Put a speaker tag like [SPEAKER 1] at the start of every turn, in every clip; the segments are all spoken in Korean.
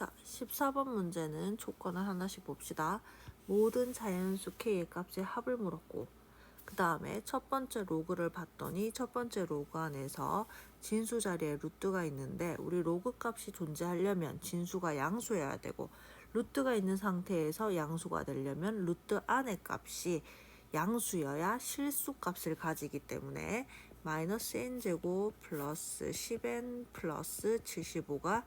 [SPEAKER 1] 자, 14번 문제는 조건을 하나씩 봅시다. 모든 자연수 k의 값의 합을 물었고, 그 다음에 첫 번째 로그를 봤더니 첫 번째 로그 안에서 진수 자리에 루트가 있는데, 우리 로그 값이 존재하려면 진수가 양수여야 되고, 루트가 있는 상태에서 양수가 되려면 루트 안의 값이 양수여야 실수 값을 가지기 때문에 마이너스 n제곱 플러스 10n 플러스 75가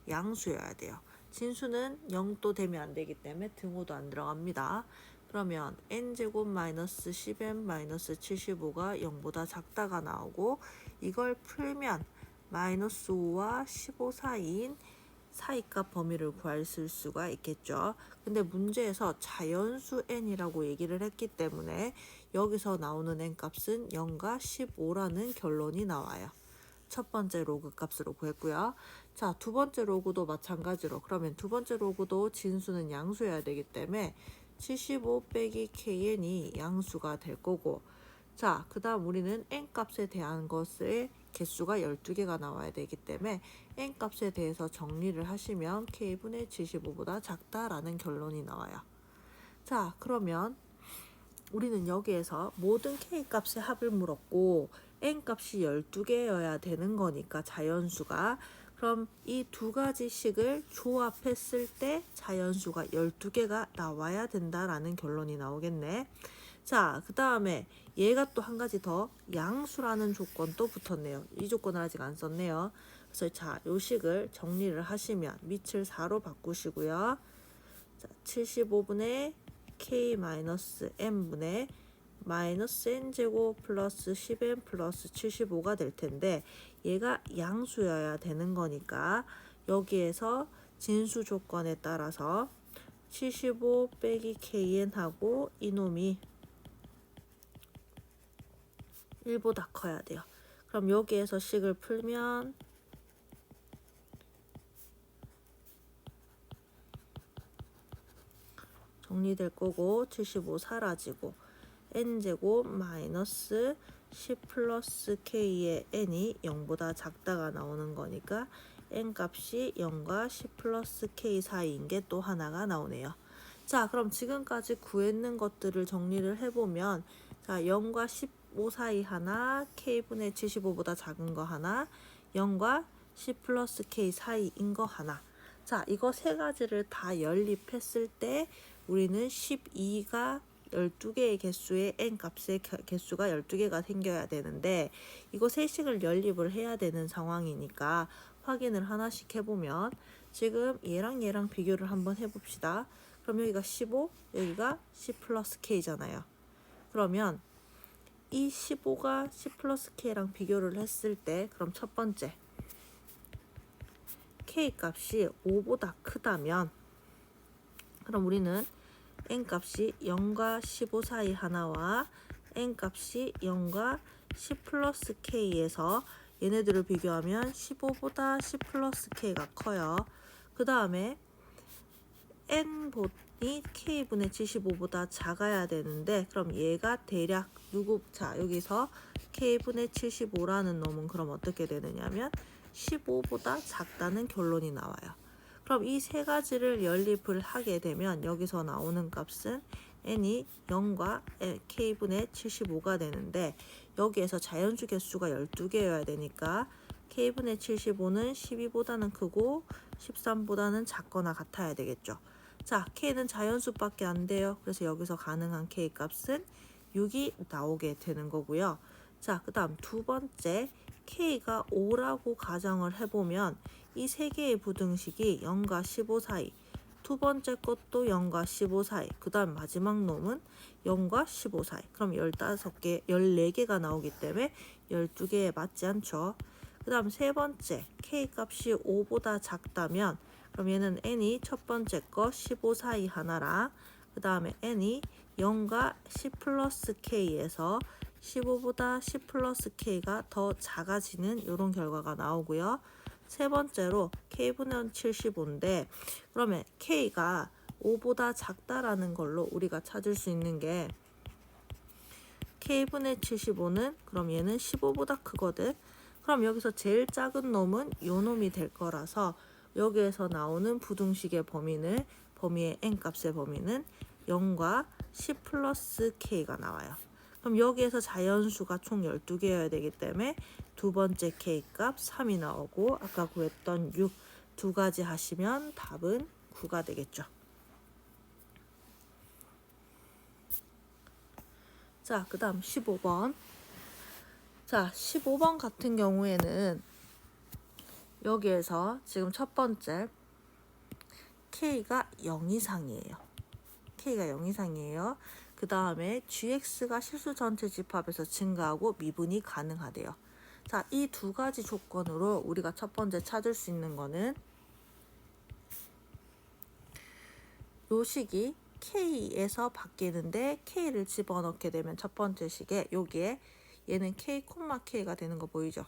[SPEAKER 1] 양수여야 돼요. 진수는 0도 되면 안 되기 때문에 등호도 안 들어갑니다. 그러면 n제곱 마이너스 10n 마이너스 75가 0보다 작다가 나오고, 이걸 풀면 마이너스 5와 15 사이인 사이값 범위를 구할 수가 있겠죠. 근데 문제에서 자연수 n이라고 얘기를 했기 때문에 여기서 나오는 n 값은 0과 15라는 결론이 나와요. 첫 번째 로그 값으로 구했고요. 자, 두 번째 로그도 마찬가지로, 그러면 두 번째 로그도 진수는 양수여야 되기 때문에 75 빼기 kn이 양수가 될 거고, 자, 그 다음 우리는 n 값에 대한 것의 개수가 12개가 나와야 되기 때문에 n 값에 대해서 정리를 하시면 k분의 75보다 작다라는 결론이 나와요. 자, 그러면 우리는 여기에서 모든 k 값의 합을 물었고 n 값이 12개여야 되는 거니까 자연수가, 그럼 이 두 가지 식을 조합했을 때 자연수가 12개가 나와야 된다라는 결론이 나오겠네. 자, 그 다음에 얘가 또 한 가지 더 양수라는 조건도 붙었네요. 이 조건을 아직 안 썼네요. 그래서 자, 요 식을 정리를 하시면 밑을 4로 바꾸시고요. 자, 75분의 k-n분의 마이너스 n제곱 플러스 10n 플러스 75가 될 텐데, 얘가 양수여야 되는 거니까 여기에서 진수 조건에 따라서 75 빼기 kn하고 이놈이 1보다 커야 돼요. 그럼 여기에서 식을 풀면 정리될 거고, 75 사라지고 n제곱 마이너스 10 플러스 k의 n이 0보다 작다가 나오는 거니까 n 값이 0과 10 플러스 k 사이인 게 또 하나가 나오네요. 자, 그럼 지금까지 구했는 것들을 정리를 해보면, 자, 0과 15 사이 하나, k분의 75보다 작은 거 하나, 0과 10 플러스 k 사이인 거 하나. 자, 이거 세 가지를 다 연립했을 때 우리는 12가 12개의 개수의 n 값의 개수가 12개가 생겨야 되는데, 이거 세 식을 연립을 해야 되는 상황이니까 확인을 하나씩 해보면, 지금 얘랑 비교를 한번 해봅시다. 그럼 여기가 15, 여기가 10 플러스 k잖아요. 그러면 이 15가 10 플러스 k랑 비교를 했을 때, 그럼 첫 번째 k 값이 5보다 크다면, 그럼 우리는 n 값이 0과 15 사이 하나와 n 값이 0과 10 플러스 k에서 얘네들을 비교하면 15보다 10 플러스 k가 커요. 그 다음에 n이 k분의 75보다 작아야 되는데, 그럼 얘가 대략 자, 여기서 k분의 75라는 놈은 그럼 어떻게 되느냐면 15보다 작다는 결론이 나와요. 그럼 이 세 가지를 연립을 하게 되면 여기서 나오는 값은 n이 0과 k분의 75가 되는데, 여기에서 자연수 개수가 12개여야 되니까 k분의 75는 12보다는 크고 13보다는 작거나 같아야 되겠죠. 자, k는 자연수밖에 안 돼요. 그래서 여기서 가능한 k 값은 6이 나오게 되는 거고요. 자, 그 다음 두 번째 k가 5라고 가정을 해보면 이 세 개의 부등식이 0과 15 사이, 두 번째 것도 0과 15 사이, 그 다음 마지막 놈은 0과 15 사이. 그럼 15개, 14개가 나오기 때문에 12개에 맞지 않죠. 그 다음 세 번째 k 값이 5보다 작다면, 그럼 얘는 n이 첫 번째 거 15 사이 하나랑, 그 다음에 n이 0과 10 플러스 k에서 15보다 10 플러스 k가 더 작아지는 이런 결과가 나오고요. 세 번째로 k분의 75인데, 그러면 k가 5보다 작다라는 걸로 우리가 찾을 수 있는 게, k분의 75는 그럼 얘는 15보다 크거든. 그럼 여기서 제일 작은 놈은 요 놈이 될 거라서 여기에서 나오는 부등식의 범위의 n값의 범위는 0과 10 플러스 k가 나와요. 그럼 여기에서 자연수가 총 12개여야 되기 때문에 두 번째 k값 3이 나오고 아까 구했던 6 두 가지 하시면 답은 9가 되겠죠. 자, 그 다음 15번. 자, 15번 같은 경우에는 여기에서 지금 첫 번째 K가 0 이상이에요. K가 0 이상이에요. 그 다음에 GX가 실수 전체 집합에서 증가하고 미분이 가능하대요. 자, 이 두 가지 조건으로 우리가 첫 번째 찾을 수 있는 거는 요 식이 K에서 바뀌는데 K를 집어넣게 되면 첫 번째 식에 여기에 얘는 K, K가 되는 거 보이죠?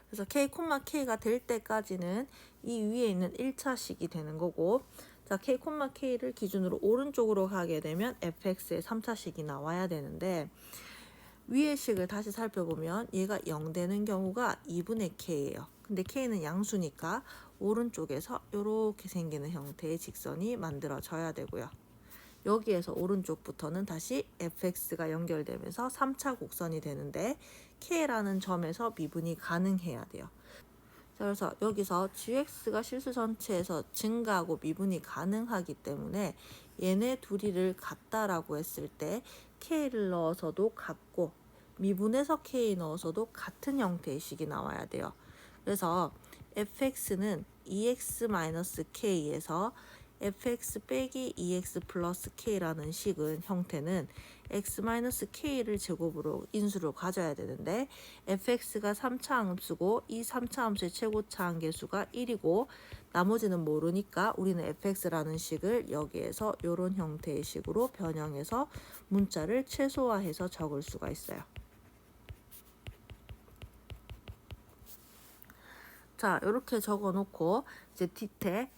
[SPEAKER 1] 그래서 K, K가 될 때까지는 이 위에 있는 1차식이 되는 거고, 자, K, K를 기준으로 오른쪽으로 가게 되면 fx의 3차식이 나와야 되는데, 위의 식을 다시 살펴보면 얘가 0 되는 경우가 2분의 k예요. 근데 k는 양수니까 오른쪽에서 이렇게 생기는 형태의 직선이 만들어져야 되고요. 여기에서 오른쪽부터는 다시 fx가 연결되면서 3차 곡선이 되는데 k라는 점에서 미분이 가능해야 돼요. 자, 그래서 여기서 gx가 실수 전체에서 증가하고 미분이 가능하기 때문에 얘네 둘이를 같다라고 했을 때 k를 넣어서도 같고 미분해서 k 넣어서도 같은 형태의 식이 나와야 돼요. 그래서 fx는 2x-k에서 fx 빼기 2x 플러스 k라는 식은 형태는 x-k를 제곱으로 인수로 가져야 되는데 fx가 3차 함수고 이 3차 함수의 최고차 한계수가 1이고 나머지는 모르니까 우리는 fx라는 식을 여기에서 이런 형태의 식으로 변형해서 문자를 최소화해서 적을 수가 있어요. 자, 이렇게 적어 놓고 이제 뒤태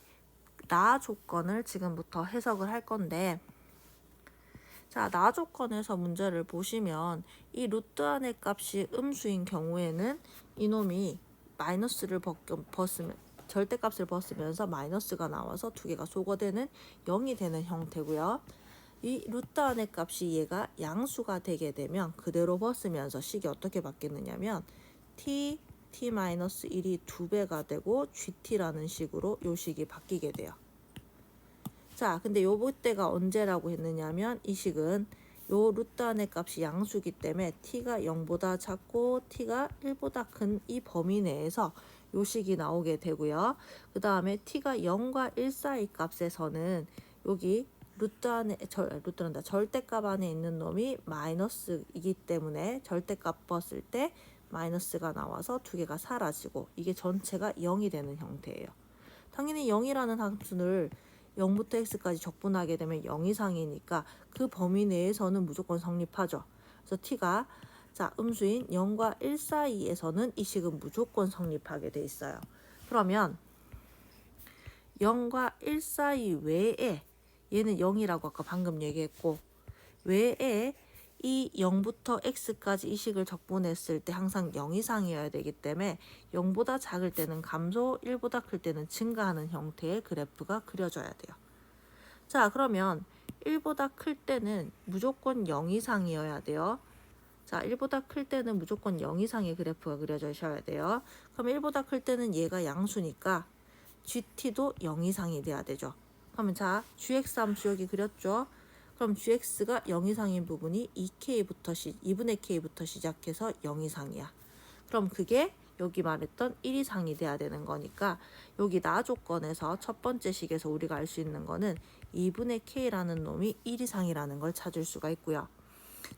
[SPEAKER 1] 나 조건을 지금부터 해석을 할 건데, 자, 나 조건에서 문제를 보시면 이 루트 안의 값이 음수인 경우에는 이놈이 마이너스를 벗으면 절대값을 벗으면서 마이너스가 나와서 두 개가 소거되는 0이 되는 형태고요. 이 루트 안의 값이 얘가 양수가 되게 되면 그대로 벗으면서 식이 어떻게 바뀌느냐면 t-1이 2배가 되고 gt라는 식으로 요 식이 바뀌게 돼요. 자, 근데 요때가 언제라고 했느냐면 이 식은 요 루트 안의 값이 양수기 때문에 t가 0보다 작고 t가 1보다 큰 이 범위 내에서 요 식이 나오게 되고요. 그 다음에 t가 0과 1 사이 값에서는 여기 절대값 안에 있는 놈이 마이너스이기 때문에 절대값 벗을 때 마이너스가 나와서 두 개가 사라지고 이게 전체가 0이 되는 형태예요. 당연히 0이라는 함수를 0부터 x까지 적분하게 되면 0 이상이니까 그 범위 내에서는 무조건 성립하죠. 그래서 t가 자, 음수인 0과 1 사이에서는 이 식은 무조건 성립하게 돼 있어요. 그러면 0과 1 사이 외에 얘는 0이라고 아까 방금 얘기했고 외에 이 0부터 x까지 이 식을 적분했을 때 항상 0 이상이어야 되기 때문에 0보다 작을 때는 감소, 1보다 클 때는 증가하는 형태의 그래프가 그려져야 돼요. 자, 그러면 1보다 클 때는 무조건 0 이상이어야 돼요. 자, 1보다 클 때는 무조건 0 이상의 그래프가 그려져야 돼요. 그럼 1보다 클 때는 얘가 양수니까 GT도 0 이상이 돼야 되죠. 그러면 자, GX 함수 여기 그렸죠? 그럼 GX가 0 이상인 부분이 2분의 K부터 시작해서 0 이상이야. 그럼 그게 여기 말했던 1 이상이 돼야 되는 거니까 여기 나 조건에서 첫 번째 식에서 우리가 알 수 있는 거는 2분의 K라는 놈이 1 이상이라는 걸 찾을 수가 있고요.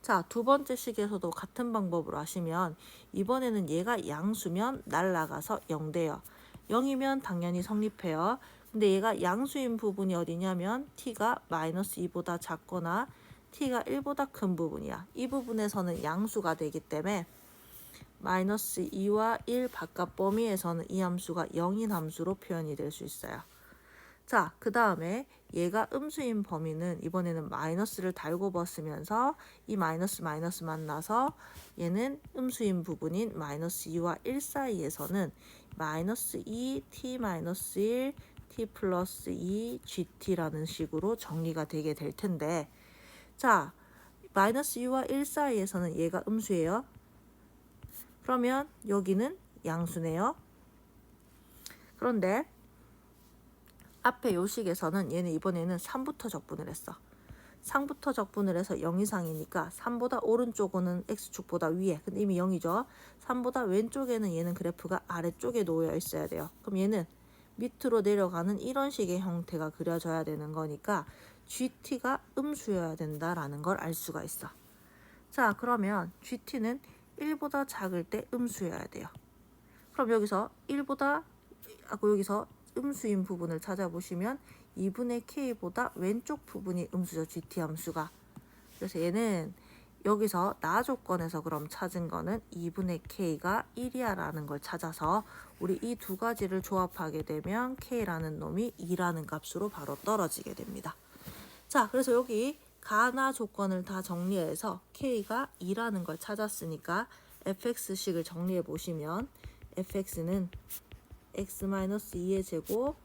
[SPEAKER 1] 자, 두 번째 식에서도 같은 방법으로 하시면 이번에는 얘가 양수면 날라가서 0 돼요. 0이면 당연히 성립해요. 근데 얘가 양수인 부분이 어디냐면 t가 마이너스 2보다 작거나 t가 1보다 큰 부분이야. 이 부분에서는 양수가 되기 때문에 마이너스 2와 1 바깥 범위에서는 이 함수가 0인 함수로 표현이 될 수 있어요. 자, 그 다음에 얘가 음수인 범위는 이번에는 마이너스를 달고 벗으면서 이 마이너스 마이너스 만나서 얘는 음수인 부분인 마이너스 2와 1 사이에서는 마이너스 2, t 마이너스 1, t 플러스 2, gt라는 식으로 정리가 되게 될 텐데, 자, 마이너스 2와 1 사이에서는 얘가 음수예요. 그러면 여기는 양수네요. 그런데 앞에 요식에서는 얘는 이번에는 3부터 적분을 했어. 상부터 적분을 해서 0 이상이니까 3보다 오른쪽은 x축보다 위에, 근데 이미 0이죠. 3보다 왼쪽에는 얘는 그래프가 아래쪽에 놓여 있어야 돼요. 그럼 얘는 밑으로 내려가는 이런 식의 형태가 그려져야 되는 거니까 GT가 음수여야 된다라는 걸 알 수가 있어. 자, 그러면 GT는 1보다 작을 때 음수여야 돼요. 그럼 여기서 1보다 여기서 음수인 부분을 찾아보시면 2분의 k보다 왼쪽 부분이 음수죠. GT 함수가. 그래서 얘는 여기서 나 조건에서 그럼 찾은 거는 2분의 k가 1이야 라는 걸 찾아서 우리 이 두 가지를 조합하게 되면 k라는 놈이 2라는 값으로 바로 떨어지게 됩니다. 자, 그래서 여기 가나 조건을 다 정리해서 k가 2라는 걸 찾았으니까 fx식을 정리해 보시면 fx는 x-2의 제곱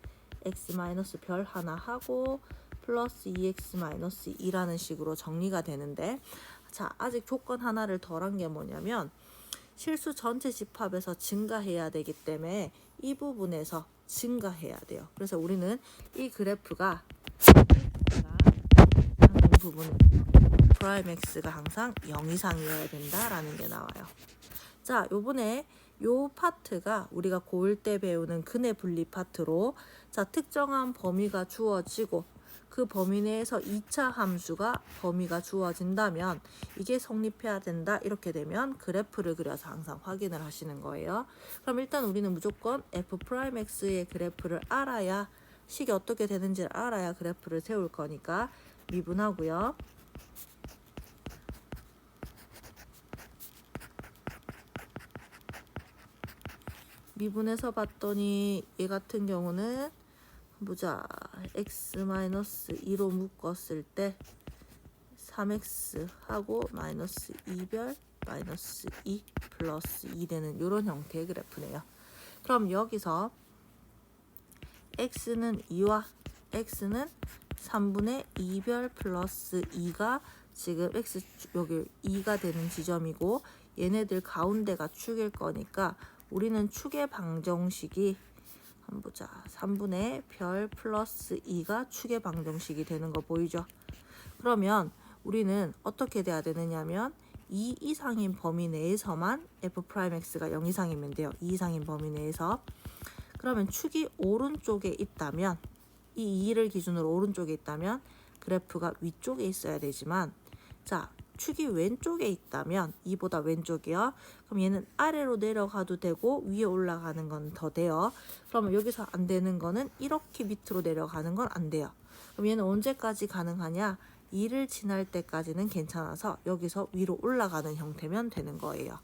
[SPEAKER 1] x-별 하나 하고 플러스 2x-2라는 식으로 정리가 되는데, 자, 아직 조건 하나를 덜한 게 뭐냐면 실수 전체 집합에서 증가해야 되기 때문에 이 부분에서 증가해야 돼요. 그래서 우리는 이 그래프가 하는 부분 프라임 x가 항상 0 이상이어야 된다라는 게 나와요. 자, 요번에 요 파트가 우리가 고1 때 배우는 근의 분리 파트로, 자, 특정한 범위가 주어지고 그 범위 내에서 2차 함수가 범위가 주어진다면 이게 성립해야 된다. 이렇게 되면 그래프를 그려서 항상 확인을 하시는 거예요. 그럼 일단 우리는 무조건 f'x의 그래프를 알아야, 식이 어떻게 되는지를 알아야 그래프를 세울 거니까 미분하고요. 미분해서 봤더니 얘 같은 경우는 보자, x-2로 묶었을 때 3x 하고 마이너스 2별 마이너스 2 플러스 2 되는 이런 형태의 그래프네요. 그럼 여기서 x는 2와 x는 3분의 2별 플러스 2가 지금 x 여기 2가 되는 지점이고, 얘네들 가운데가 축일 거니까 우리는 축의 방정식이 한번 보자. 3분의 별 플러스 2가 축의 방정식이 되는 거 보이죠? 그러면 우리는 어떻게 돼야 되느냐면 2 이상인 범위 내에서만 f'x가 0 이상이면 돼요. 2 이상인 범위 내에서. 그러면 축이 오른쪽에 있다면, 이 2를 기준으로 오른쪽에 있다면 그래프가 위쪽에 있어야 되지만, 자, 축이 왼쪽에 있다면 2보다 왼쪽이요. 그럼 얘는 아래로 내려가도 되고 위에 올라가는 건 더 돼요. 그러면 여기서 안 되는 거는 이렇게 밑으로 내려가는 건 안 돼요. 그럼 얘는 언제까지 가능하냐? 2를 지날 때까지는 괜찮아서 여기서 위로 올라가는 형태면 되는 거예요.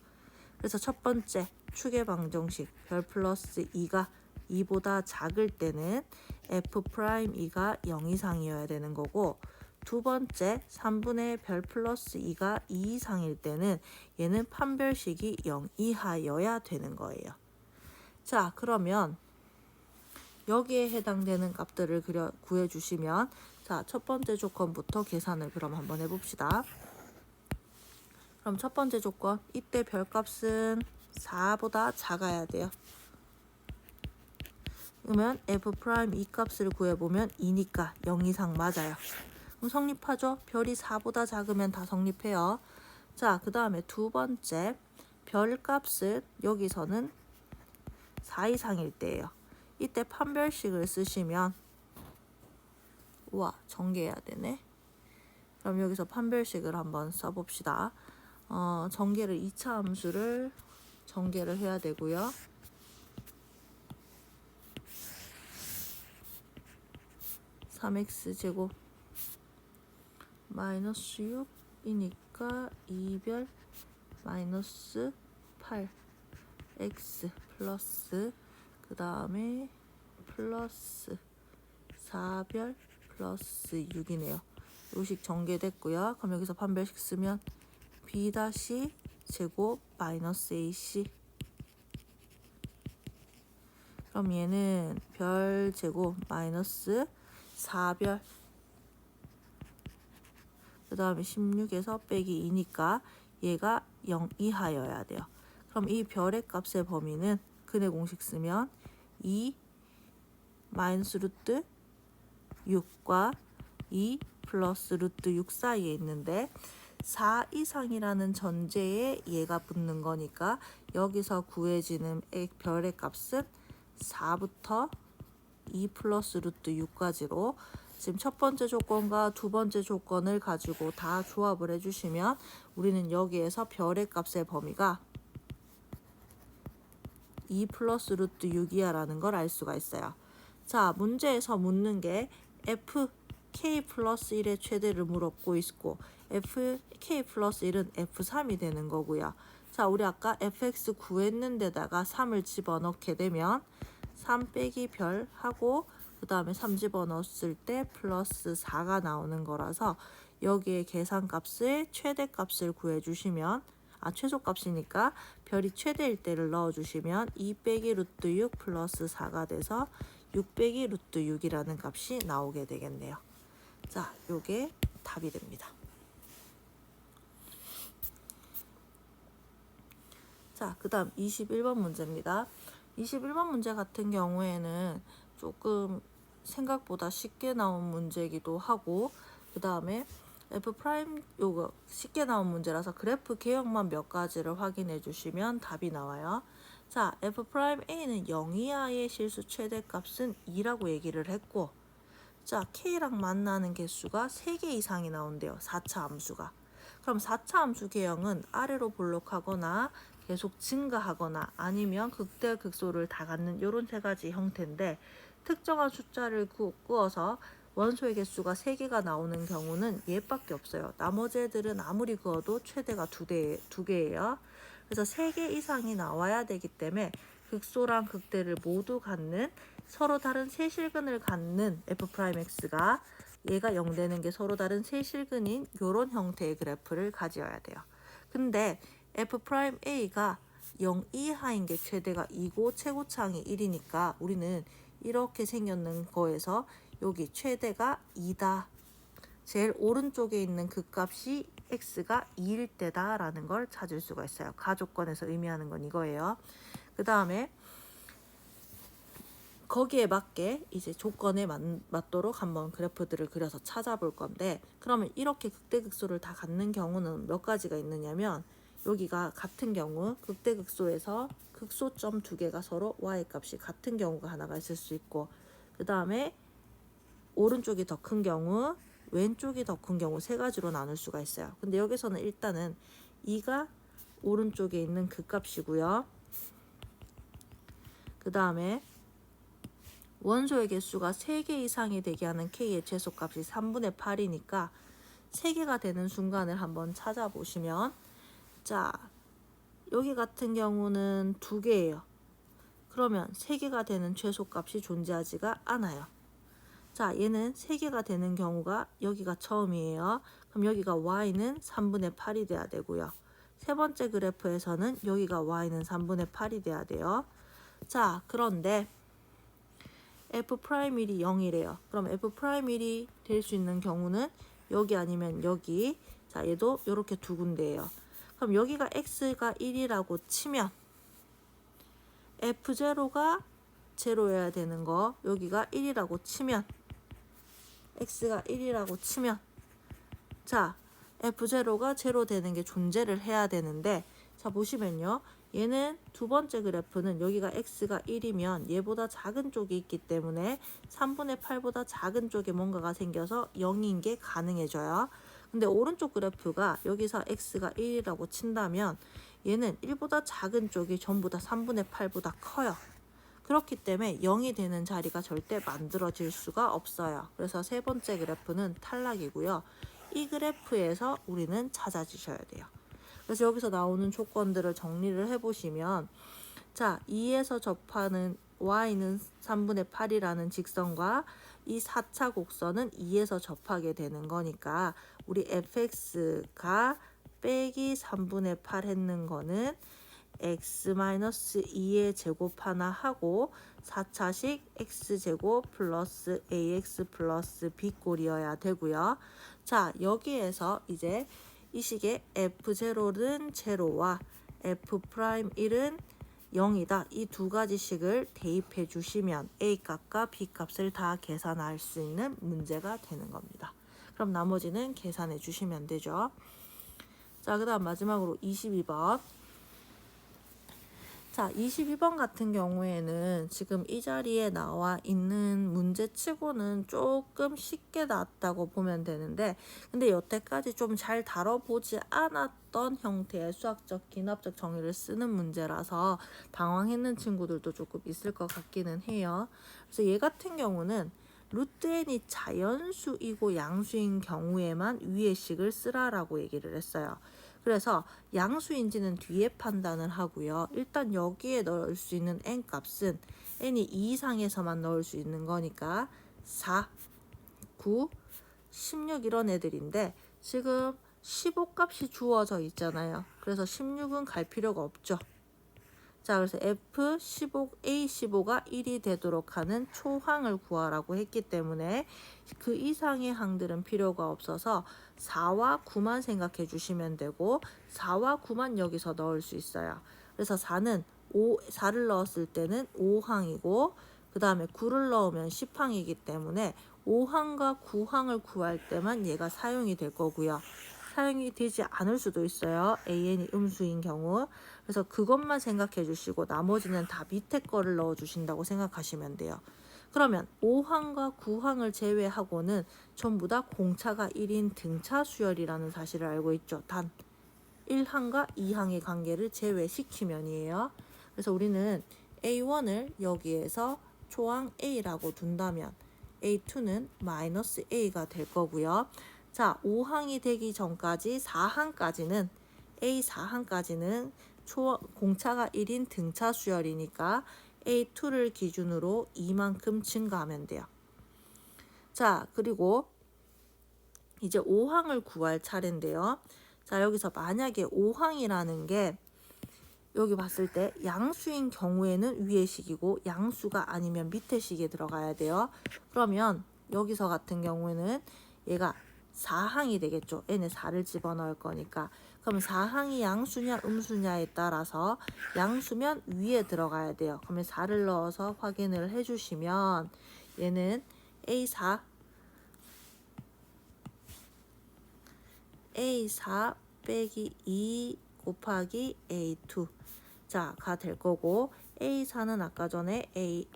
[SPEAKER 1] 그래서 첫 번째 축의 방정식 별 플러스 2가 2보다 작을 때는 f'2가 0 이상이어야 되는 거고, 두 번째 3분의 별 플러스 2가 2 이상일 때는 얘는 판별식이 0 이하여야 되는 거예요. 자, 그러면 여기에 해당되는 값들을 구해주시면, 자, 첫 번째 조건부터 계산을 그럼 한번 해봅시다. 그럼 첫 번째 조건, 이때 별값은 4보다 작아야 돼요. 그러면 f' 이 값을 구해보면 2니까 0 이상 맞아요. 그럼 성립하죠? 별이 4보다 작으면 다 성립해요. 자, 그 다음에 두 번째 별값은 여기서는 4 이상일 때예요. 이때 판별식을 쓰시면, 우와, 전개해야 되네. 그럼 여기서 판별식을 한번 써봅시다. 전개를 2차 함수를 전개를 해야 되고요. (3x) 마이너스 6이니까 2별 마이너스 8x 플러스 그 다음에 플러스 4별 플러스 6이네요. 요식 전개됐고요. 그럼 여기서 반별식 쓰면 b 다시 제곱 마이너스 ac. 그럼 얘는 별 제곱 마이너스 4별. 그 다음에 16에서 빼기 2니까 얘가 0 이하여야 돼요. 그럼 이 별의 값의 범위는 근의 공식 쓰면 2 마이너스 루트 6과 2 플러스 루트 6 사이에 있는데 4 이상이라는 전제에 얘가 붙는 거니까 여기서 구해지는 별의 값은 4부터 2 플러스 루트 6까지로 지금 첫 번째 조건과 두 번째 조건을 가지고 다 조합을 해주시면 우리는 여기에서 별의 값의 범위가 2 플러스 루트 6이야 라는 걸 알 수가 있어요. 자, 문제에서 묻는 게 fk 플러스 1의 최대를 물었고 있고 fk 플러스 1은 f3이 되는 거고요. 자, 우리 아까 fx 구했는 데다가 3을 집어넣게 되면 3 빼기 별 하고 그 다음에 3 집어넣었을 때 플러스 4가 나오는 거라서 여기에 계산값을 최대값을 구해주시면 최소값이니까 별이 최대일 때를 넣어주시면 2 빼기 루트 6 플러스 4가 돼서 6 빼기 루트 6이라는 값이 나오게 되겠네요. 자, 요게 답이 됩니다. 자, 그 다음 21번 문제입니다. 21번 문제 같은 경우에는 조금 생각보다 쉽게 나온 문제이기도 하고 그 다음에 f 프라임 요거 쉽게 나온 문제라서 그래프 개형만 몇 가지를 확인해 주시면 답이 나와요. 자, f 프라임 a는 0 이하의 실수 최대값은 2라고 얘기를 했고 자, k랑 만나는 개수가 3개 이상이 나온대요. 4차 함수가. 그럼 4차 함수 개형은 아래로 볼록하거나 계속 증가하거나 아니면 극대 극소를 다 갖는 이런 세 가지 형태인데 특정한 숫자를 구어서 원소의 개수가 3개가 나오는 경우는 얘밖에 없어요. 나머지 애들은 아무리 그어도 최대가 2개예요. 그래서 3개 이상이 나와야 되기 때문에 극소랑 극대를 모두 갖는 서로 다른 세실근을 갖는 f'x가 얘가 0 되는 게 서로 다른 세실근인 이런 형태의 그래프를 가져야 돼요. 근데 f'a가 0 이하인 게 최대가 2고 최고차항이 1이니까 우리는 이렇게 생겼는 거에서 여기 최대가 2다. 제일 오른쪽에 있는 그 값이 x가 2일 때다 라는 걸 찾을 수가 있어요. 가조건에서 의미하는 건 이거예요. 그 다음에 거기에 맞게 이제 조건에 맞도록 한번 그래프들을 그려서 찾아볼 건데 그러면 이렇게 극대극소를 다 갖는 경우는 몇 가지가 있느냐면 여기가 같은 경우 극대극소에서 극소점 두 개가 서로 y 값이 같은 경우가 하나가 있을 수 있고 그 다음에 오른쪽이 더 큰 경우 왼쪽이 더 큰 경우 세 가지로 나눌 수가 있어요. 근데 여기서는 일단은 2가 오른쪽에 있는 그 값이고요. 그 다음에 원소의 개수가 3개 이상이 되게 하는 k의 최소값이 3분의 8이니까 3개가 되는 순간을 한번 찾아보시면 자, 여기 같은 경우는 2개예요. 그러면 3개가 되는 최소값이 존재하지가 않아요. 자, 얘는 3개가 되는 경우가 여기가 처음이에요. 그럼 여기가 y는 3분의 8이 돼야 되고요. 세 번째 그래프에서는 여기가 y는 3분의 8이 돼야 돼요. 자, 그런데 f'1이 0이래요. 그럼 f'1이 될 수 있는 경우는 여기 아니면 여기. 자, 얘도 이렇게 두 군데예요. 그럼 여기가 x가 1이라고 치면 f0가 0여야 되는 거 여기가 1이라고 치면 x가 1이라고 치면 자, f0가 0 되는 게 존재를 해야 되는데 자, 보시면요. 얘는 두 번째 그래프는 여기가 x가 1이면 얘보다 작은 쪽이 있기 때문에 3분의 8보다 작은 쪽에 뭔가가 생겨서 0인 게 가능해져요. 근데 오른쪽 그래프가 여기서 x가 1이라고 친다면 얘는 1보다 작은 쪽이 전부 다 3분의 8보다 커요. 그렇기 때문에 0이 되는 자리가 절대 만들어질 수가 없어요. 그래서 세 번째 그래프는 탈락이고요. 이 그래프에서 우리는 찾아주셔야 돼요. 그래서 여기서 나오는 조건들을 정리를 해보시면 자, 2에서 접하는 y는 3분의 8이라는 직선과 이 4차 곡선은 2에서 접하게 되는 거니까 우리 fx가 빼기 3분의 8 했는 거는 x-2의 제곱 하나 하고 4차식 x제곱 플러스 ax 플러스 b꼴이어야 되고요. 자, 여기에서 이제 이 식의 f0는 제로와 f'1은 0이다. 이 두 가지 식을 대입해 주시면 a 값과 b 값을 다 계산할 수 있는 문제가 되는 겁니다. 그럼 나머지는 계산해 주시면 되죠. 자, 그 다음 마지막으로 22번. 자, 22번 같은 경우에는 지금 이 자리에 나와 있는 문제치고는 조금 쉽게 나왔다고 보면 되는데, 근데 여태까지 좀 잘 다뤄보지 않았던 형태의 수학적 기납적 정의를 쓰는 문제라서 당황했는 친구들도 조금 있을 것 같기는 해요. 그래서 얘 같은 경우는 루트 n이 자연수이고 양수인 경우에만 위의 식을 쓰라라고 얘기를 했어요. 그래서 양수인지는 뒤에 판단을 하고요. 일단 여기에 넣을 수 있는 n 값은 n이 2 이상에서만 넣을 수 있는 거니까 4, 9, 16 이런 애들인데 지금 15 값이 주어져 있잖아요. 그래서 16은 갈 필요가 없죠. 자, 그래서 F15, A15가 1이 되도록 하는 초항을 구하라고 했기 때문에 그 이상의 항들은 필요가 없어서 4와 9만 생각해 주시면 되고 4와 9만 여기서 넣을 수 있어요. 그래서 4를 넣었을 때는 5항이고 그 다음에 9를 넣으면 10항이기 때문에 5항과 9항을 구할 때만 얘가 사용이 될 거고요. 사용이 되지 않을 수도 있어요. AN이 음수인 경우. 그래서 그것만 생각해 주시고 나머지는 다 밑에 거를 넣어 주신다고 생각하시면 돼요. 그러면 5항과 9항을 제외하고는 전부 다 공차가 1인 등차 수열이라는 사실을 알고 있죠. 단 1항과 2항의 관계를 제외시키면이에요. 그래서 우리는 A1을 여기에서 초항 A라고 둔다면 A2는 마이너스 A가 될 거고요. 자, 5항이 되기 전까지 4항까지는 A4항까지는 공차가 1인 등차 수열이니까 A2를 기준으로 2만큼 증가하면 돼요. 자, 그리고 이제 5항을 구할 차례인데요. 자, 여기서 만약에 5항이라는 게 여기 봤을 때 양수인 경우에는 위의 식이고 양수가 아니면 밑에 식에 들어가야 돼요. 그러면 여기서 같은 경우에는 얘가 4항이 되겠죠. n에 4를 집어넣을 거니까. 그러면 4항이 양수냐 음수냐에 따라서 양수면 위에 들어가야 돼요. 그러면 4를 넣어서 확인을 해주시면 얘는 A4 빼기 2 곱하기 A2 자가 될 거고 A4는 아까 전에 A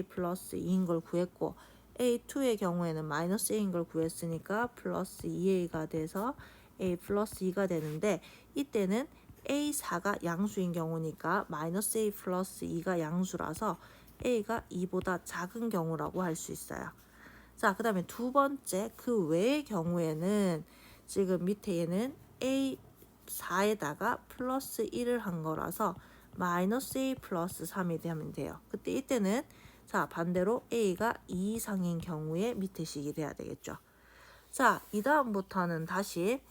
[SPEAKER 1] 플러스 2인 걸 구했고 A2의 경우에는 마이너스 A인 걸 구했으니까 플러스 2A가 돼서 A 플러스 2가 되는데 이때는 A4가 양수인 경우니까 마이너스 A 플러스 2가 양수라서 A가 2보다 작은 경우라고 할 수 있어요. 자, 그 다음에 두 번째 그 외의 경우에는 지금 밑에 얘는 A4에다가 플러스 1을 한 거라서 마이너스 A 플러스 3이 되면 돼요. 그때 이때는 자, 반대로 A가 2 이상인 경우에 밑에 식이 돼야 되겠죠. 자, 이 다음부터는 다시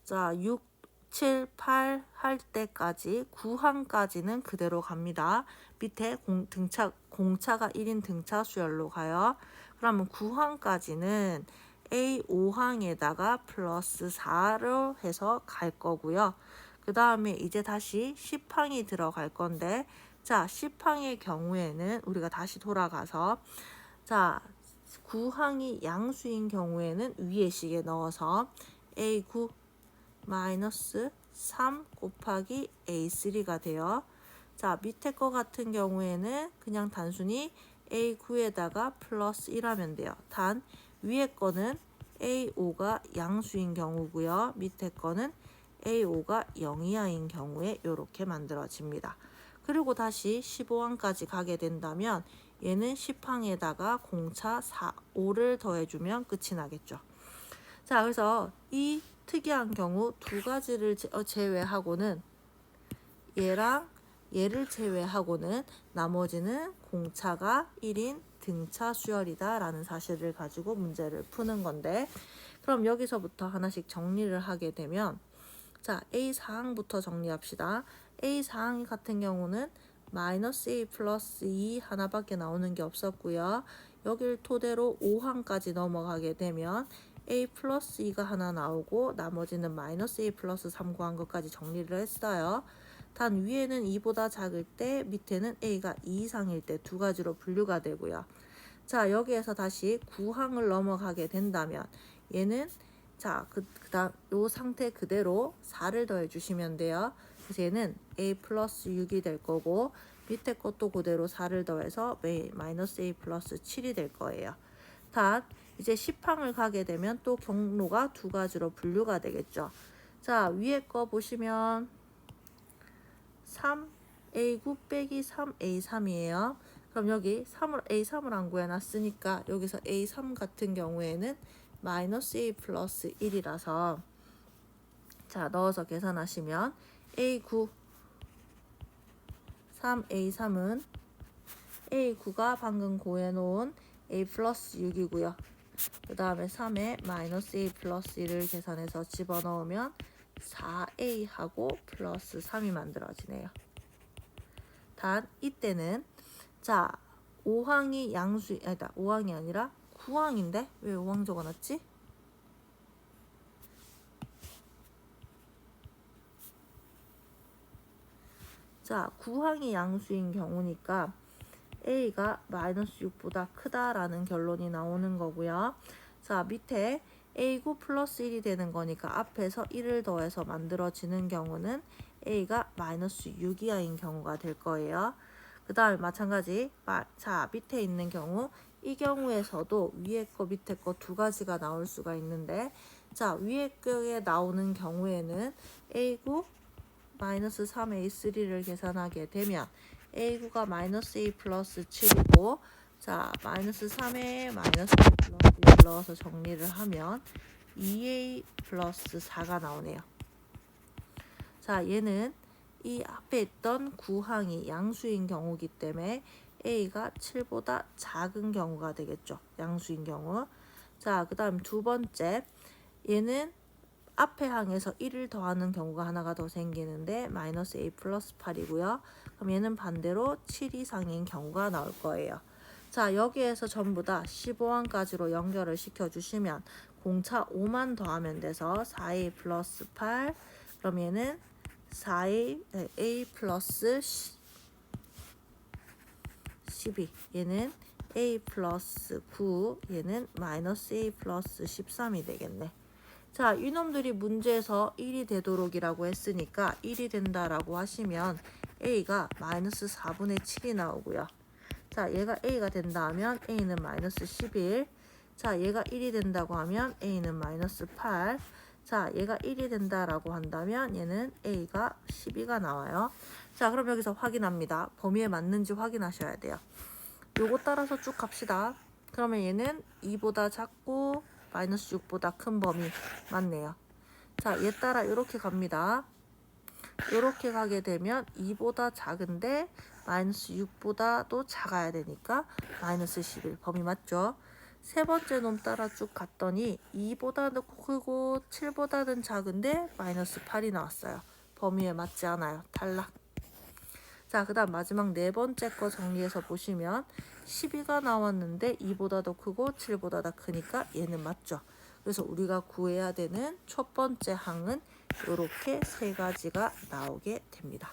[SPEAKER 1] 자 6, 7, 8 할 때까지 9항까지는 그대로 갑니다. 밑에 공차가 1인 등차 수열로 가요. 그러면 9항까지는 A5항에다가 플러스 4로 해서 갈 거고요. 그 다음에 이제 다시 10항이 들어갈 건데 자 10항의 경우에는 우리가 다시 돌아가서 자 9항이 양수인 경우에는 위의 식에 넣어서 A9 마이너스 3 곱하기 A3가 돼요. 자 밑에 거 같은 경우에는 그냥 단순히 A9에다가 플러스 1하면 돼요. 단 위에 거는 A5가 양수인 경우고요. 밑에 거는 A5가 0 이하인 경우에 이렇게 만들어집니다. 그리고 다시 15항까지 가게 된다면 얘는 10항에다가 공차 5를 더해주면 끝이 나겠죠. 자, 그래서 이 특이한 경우 두 가지를 제외하고는 얘랑 얘를 제외하고는 나머지는 공차가 1인 등차 수열이다 라는 사실을 가지고 문제를 푸는 건데, 그럼 여기서부터 하나씩 정리를 하게 되면, 자, A 사항부터 정리합시다. A 사항 같은 경우는 마이너스 A 플러스 2 하나밖에 나오는 게 없었고요. 여길 토대로 5항까지 넘어가게 되면 A 플러스 2가 하나 나오고 나머지는 마이너스 A 플러스 3 구한 것까지 정리를 했어요. 단 위에는 2보다 작을 때, 밑에는 A가 2 이상일 때 두 가지로 분류가 되고요. 자, 여기에서 다시 9항을 넘어가게 된다면 얘는, 자, 그다음 요 상태 그대로 4를 더해 주시면 돼요. 그래서 얘는 A 플러스 6이 될 거고, 밑에 것도 그대로 4를 더해서 마이너스 A 플러스 7이 될 거예요. 단 이제 10항을 가게 되면 또 경로가 두 가지로 분류가 되겠죠. 자, 위에 거 보시면 3A9 빼기 3A3이에요. 그럼 여기 A3을 안 구해놨으니까 여기서 A3 같은 경우에는 마이너스 A 플러스 1이라서, 자, 넣어서 계산하시면 A9 3A3은 A9가 방금 구해놓은 A 플러스 6이고요. 그 다음에 3에 마이너스 A 플러스 1을 계산해서 집어넣으면 4A하고 플러스 3이 만들어지네요. 단 이때는, 자, 5항이 아니다, 5항이 아니라 9항인데 왜 5항 적어놨지? 자, 9항이 양수인 경우니까 A가 마이너스 6보다 크다라는 결론이 나오는 거고요. 자, 밑에 A9 플러스 1이 되는 거니까 앞에서 1을 더해서 만들어지는 경우는 A가 마이너스 6 이하인 경우가 될 거예요. 그 다음에 마찬가지, 자, 밑에 있는 경우, 이 경우에서도 위에 거 밑에 거 두 가지가 나올 수가 있는데, 자, 위에 거에 나오는 경우에는 A9 마이너스 3A3를 계산하게 되면 A9가 마이너스 A 플러스 7이고, 자, 마이너스 3에 마이너스 A 플러스 1을 넣어서 정리를 하면 2A 플러스 4가 나오네요. 자, 얘는 이 앞에 있던 9항이 양수인 경우이기 때문에 A가 7보다 작은 경우가 되겠죠. 양수인 경우. 자, 그 다음 두 번째, 얘는 앞에 항에서 1을 더하는 경우가 하나가 더 생기는데 마이너스 A 플러스 8이고요. 그럼 얘는 반대로 7 이상인 경우가 나올 거예요. 자, 여기에서 전부 다 15항까지로 연결을 시켜주시면 공차 5만 더하면 돼서 4A 플러스 8, 그럼 얘는 4A 플러스 12, 얘는 A 플러스 9, 얘는 마이너스 A 플러스 13이 되겠네. 자, 이놈들이 문제에서 1이 되도록이라고 했으니까 1이 된다라고 하시면 A가 마이너스 4분의 7이 나오고요. 자, 얘가 A가 된다 하면 A는 마이너스 11. 자, 얘가 1이 된다고 하면 A는 마이너스 8. 자, 얘가 1이 된다라고 한다면 얘는 A가 12가 나와요. 자, 그럼 여기서 확인합니다. 범위에 맞는지 확인하셔야 돼요. 요거 따라서 쭉 갑시다. 그러면 얘는 2보다 작고 마이너스 6보다 큰 범위 맞네요. 자, 얘 따라 이렇게 갑니다. 이렇게 가게 되면 2보다 작은데 마이너스 6보다도 작아야 되니까 마이너스 11 범위 맞죠? 세 번째 놈 따라 쭉 갔더니 2보다도 크고 7보다는 작은데 마이너스 8이 나왔어요. 범위에 맞지 않아요. 탈락. 자, 그 다음 마지막 네 번째 거 정리해서 보시면 12가 나왔는데 2보다도 크고 7보다 크니까 얘는 맞죠. 그래서 우리가 구해야 되는 첫 번째 항은 이렇게 세 가지가 나오게 됩니다.